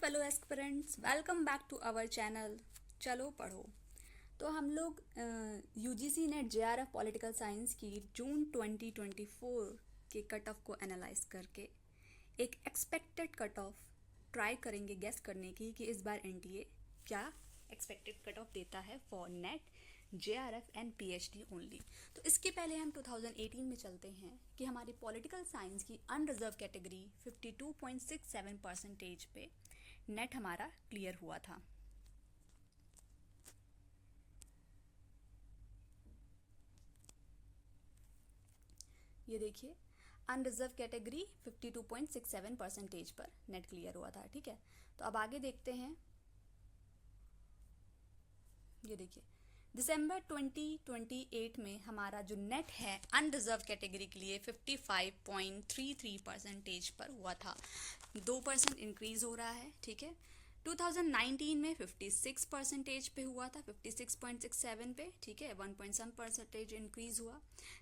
Fellow aspirants, welcome back to our channel. चलो पढ़ो। तो हम लोग UGC NET JRF political science की जून 2024 के कट ऑफ को एनालाइज करके एक एक्सपेक्टेड कट ऑफ ट्राई करेंगे गेस करने की कि इस बार एनटीए क्या एक्सपेक्टेड कट ऑफ देता है for net JRF and PhD only. तो इसके पहले हम 2018 में चलते हैं कि हमारी पॉलिटिकल साइंस की अनरिजर्व कैटेगरी 52.67% पे नेट हमारा क्लियर हुआ था। ये देखिए, अनरिजर्व कैटेगरी 52.67% पर नेट क्लियर हुआ था। ठीक है, तो अब आगे देखते हैं। ये देखिए, दिसंबर 2028 में हमारा जो नेट है अनरिजर्व कैटेगरी के लिए 55.33% पर हुआ था। 2% इंक्रीज हो रहा है। ठीक है, 2019 में 56% पे हुआ था, 56.67 पे। ठीक है, 1% इंक्रीज हुआ।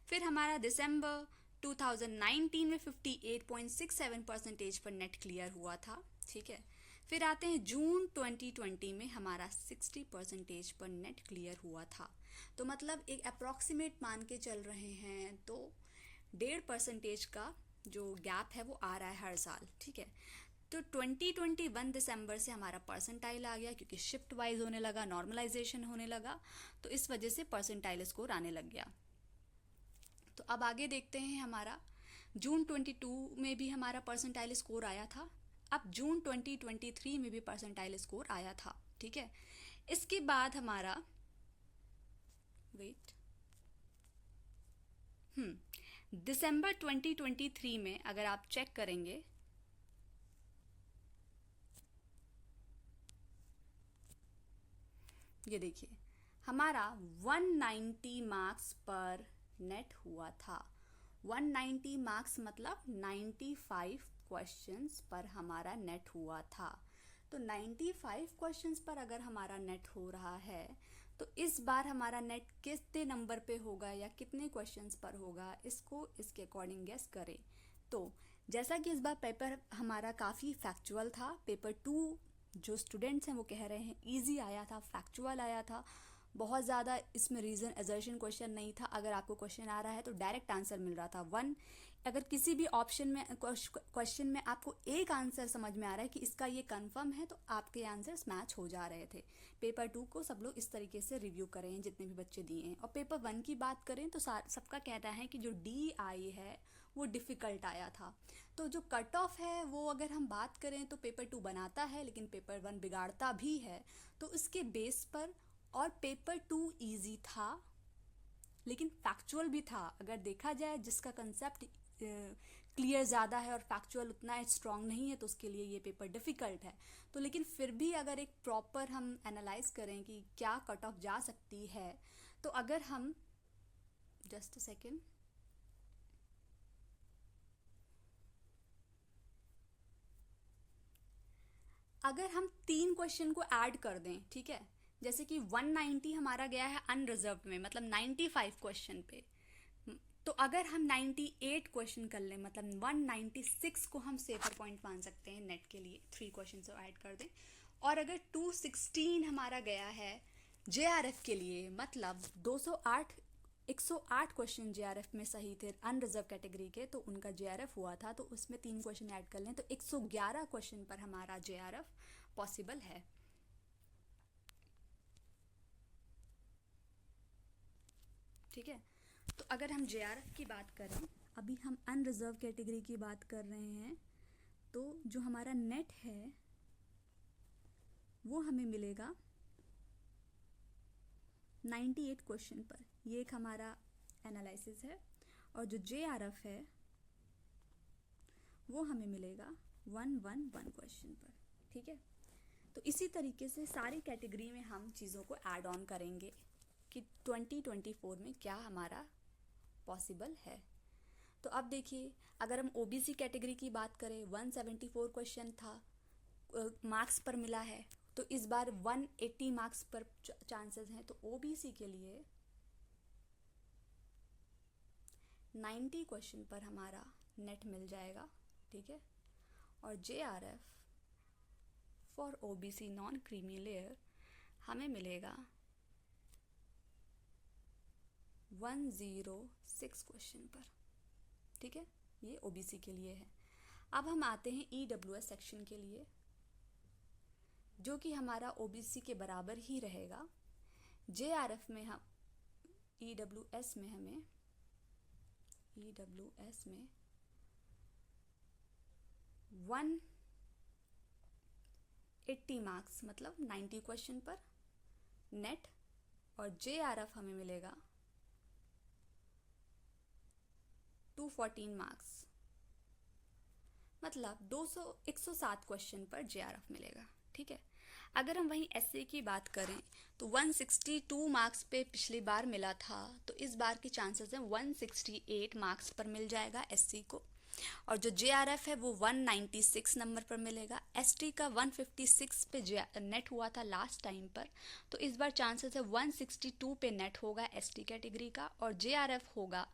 फिर हमारा दिसंबर 2019 में 58.67% पर नेट क्लियर हुआ था। ठीक है, फिर आते हैं जून 2020 में हमारा 60% पर नेट क्लियर हुआ था। तो मतलब एक अप्रॉक्सीमेट मान के चल रहे हैं तो 1.5% का जो गैप है वो आ रहा है हर साल। ठीक है, तो 2021 दिसंबर से हमारा परसेंटाइल आ गया क्योंकि शिफ्ट वाइज होने लगा, नॉर्मलाइजेशन होने लगा, तो इस वजह से परसेंटाइल स्कोर आने लग गया। तो अब आगे देखते हैं, हमारा जून 22 में भी हमारा परसेंटाइल स्कोर आया था। अब जून 2023 में भी परसेंटाइल स्कोर आया था। ठीक है, इसके बाद हमारा दिसंबर 2023 में अगर आप चेक करेंगे, ये देखिए, हमारा 190 मार्क्स पर नेट हुआ था। 190 मार्क्स मतलब 95 क्वेश्चंस पर हमारा नेट हुआ था। तो 95 क्वेश्चंस पर अगर हमारा नेट हो रहा है तो इस बार हमारा नेट कितने नंबर पे होगा या कितने क्वेश्चंस पर होगा, इसको इसके अकॉर्डिंग गेस करें। तो जैसा कि इस बार पेपर हमारा काफ़ी फैक्चुअल था, पेपर 2 जो स्टूडेंट्स हैं वो कह रहे हैं इजी आया था, फैक्चुअल आया था, बहुत ज़्यादा इसमें रीज़न एजर्शन क्वेश्चन नहीं था। अगर आपको क्वेश्चन आ रहा है तो डायरेक्ट आंसर मिल रहा था। अगर किसी भी ऑप्शन में क्वेश्चन में आपको एक आंसर समझ में आ रहा है कि इसका ये कंफर्म है तो आपके आंसर्स मैच हो जा रहे थे। पेपर 2 को सब लोग इस तरीके से रिव्यू कर रहे हैं जितने भी बच्चे दिए हैं। और पेपर 1 की बात करें तो सबका कहना है कि जो DI है वो डिफ़िकल्ट आया था। तो जो कट ऑफ है वो अगर हम बात करें तो पेपर 2 बनाता है लेकिन पेपर 1 बिगाड़ता भी है। तो इसके बेस पर, और पेपर 2 इजी था लेकिन फैक्चुअल भी था। अगर देखा जाए जिसका कंसेप्ट क्लियर ज़्यादा है और फैक्चुअल उतना स्ट्रॉन्ग नहीं है तो उसके लिए ये पेपर डिफ़िकल्ट है। तो लेकिन फिर भी अगर एक प्रॉपर हम एनालाइज करें कि क्या कट ऑफ जा सकती है, तो अगर हम जस्ट सेकेंड, अगर हम 3 क्वेश्चन को ऐड कर दें, ठीक है, जैसे कि 190 हमारा गया है अनरिजर्व में, मतलब 95 क्वेश्चन पे, तो अगर हम 98 क्वेश्चन कर लें मतलब 196 को हम सेफर पॉइंट मान सकते हैं नेट के लिए। 3 क्वेश्चन से ऐड कर दें। और अगर 216 हमारा गया है जेआरएफ के लिए, मतलब 108 क्वेश्चन जेआरएफ में सही थे अनरिजर्व कैटेगरी के, तो उनका जेआरएफ हुआ था, तो उसमें 3 क्वेश्चन ऐड कर लें तो 111 क्वेश्चन पर हमारा जेआरएफ पॉसिबल है। ठीक है, तो अगर हम जेआरएफ की बात करें, अभी हम अनरिजर्व कैटेगरी की बात कर रहे हैं, तो जो हमारा नेट है वो हमें मिलेगा 98 क्वेश्चन पर। ये एक हमारा एनालिसिस है। और जो जेआरएफ है वो हमें मिलेगा 111 क्वेश्चन पर। ठीक है, तो इसी तरीके से सारी कैटेगरी में हम चीज़ों को ऐड ऑन करेंगे कि 2024 में क्या हमारा पॉसिबल है। तो अब देखिए, अगर हम ओबीसी कैटेगरी की बात करें, 174 क्वेश्चन था मार्क्स पर मिला है, तो इस बार 180 मार्क्स पर चांसेस हैं। तो ओबीसी के लिए 90 क्वेश्चन पर हमारा नेट मिल जाएगा। ठीक है, और JRF for OBC non creamy layer हमें मिलेगा 106 क्वेश्चन पर। ठीक है, ये ओबीसी के लिए है। अब हम आते हैं ईडब्ल्यूएस सेक्शन के लिए, जो कि हमारा ओबीसी के बराबर ही रहेगा। जेआरएफ में हम ईडब्ल्यूएस में 180 मार्क्स मतलब 90 क्वेश्चन पर नेट, और जेआरएफ हमें मिलेगा 214 मार्क्स मतलब 107 क्वेश्चन पर जेआरएफ मिलेगा। ठीक है, अगर हम वहीं एसए की बात करें तो 162 मार्क्स पे पिछली बार मिला था, तो इस बार के चांसेस हैं 168 मार्क्स पर मिल जाएगा एससी को, और जो जेआरएफ है वो 196 नंबर पर मिलेगा। एसटी का 156 पे नेट हुआ था लास्ट टाइम पर, तो इस बार चांसेस है 162 पे नेट होगा एसटी कैटेगरी का, और जेआरएफ होगा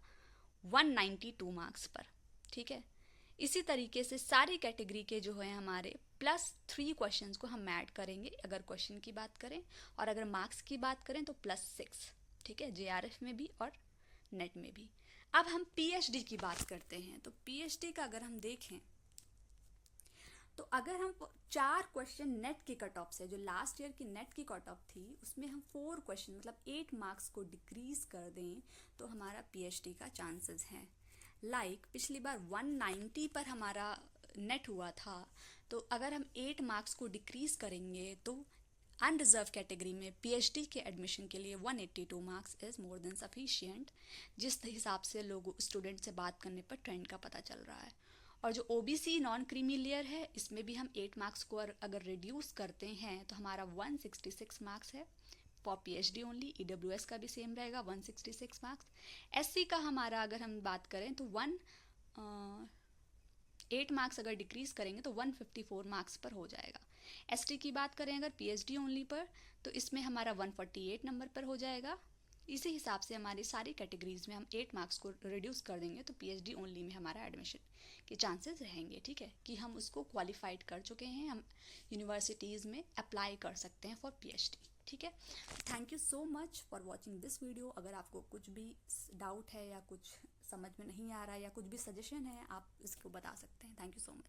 192 मार्क्स पर। ठीक है, इसी तरीके से सारी कैटेगरी के जो है हमारे +3 क्वेश्चंस को हम ऐड करेंगे अगर क्वेश्चन की बात करें, और अगर मार्क्स की बात करें तो +6। ठीक है, जेआरएफ में भी और नेट में भी। अब हम पीएचडी की बात करते हैं, तो पीएचडी का अगर हम देखें तो अगर हम 4 क्वेश्चन नेट की कट ऑफ से, जो लास्ट ईयर की नेट की कट ऑफ थी, उसमें हम 4 क्वेश्चन मतलब 8 मार्क्स को डिक्रीज कर दें तो हमारा पीएचडी का चांसेस है। पिछली बार 190 पर हमारा नेट हुआ था, तो अगर हम 8 मार्क्स को डिक्रीज करेंगे तो अनरिजर्व कैटेगरी में पीएचडी के एडमिशन के लिए 182 marks is more than sufficient, जिस हिसाब से लोग स्टूडेंट से बात करने पर ट्रेंड का पता चल रहा है। और जो ओबीसी नॉन क्रीमी लेयर है, इसमें भी हम 8 मार्क्स को अगर रिड्यूस करते हैं तो हमारा 166 मार्क्स है फॉर पीएचडी ओनली। ईडब्ल्यूएस का भी सेम रहेगा 166 मार्क्स। एससी का हमारा अगर हम बात करें तो 8 मार्क्स अगर डिक्रीज करेंगे तो 154 मार्क्स पर हो जाएगा। एसटी की बात करें अगर पीएचडी ओनली पर, तो इसमें हमारा 148 नंबर पर हो जाएगा। इसी हिसाब से हमारी सारी कैटेगरीज में हम 8 मार्क्स को रिड्यूस कर देंगे तो पीएचडी ओनली में हमारा एडमिशन के चांसेस रहेंगे। ठीक है, कि हम उसको क्वालिफाइड कर चुके हैं, हम यूनिवर्सिटीज़ में अप्लाई कर सकते हैं फॉर पीएचडी। ठीक है, thank you so much for watching this video. अगर आपको कुछ भी डाउट है या कुछ समझ में नहीं आ रहा है या कुछ भी सजेशन है, आप इसको बता सकते हैं। Thank you so much.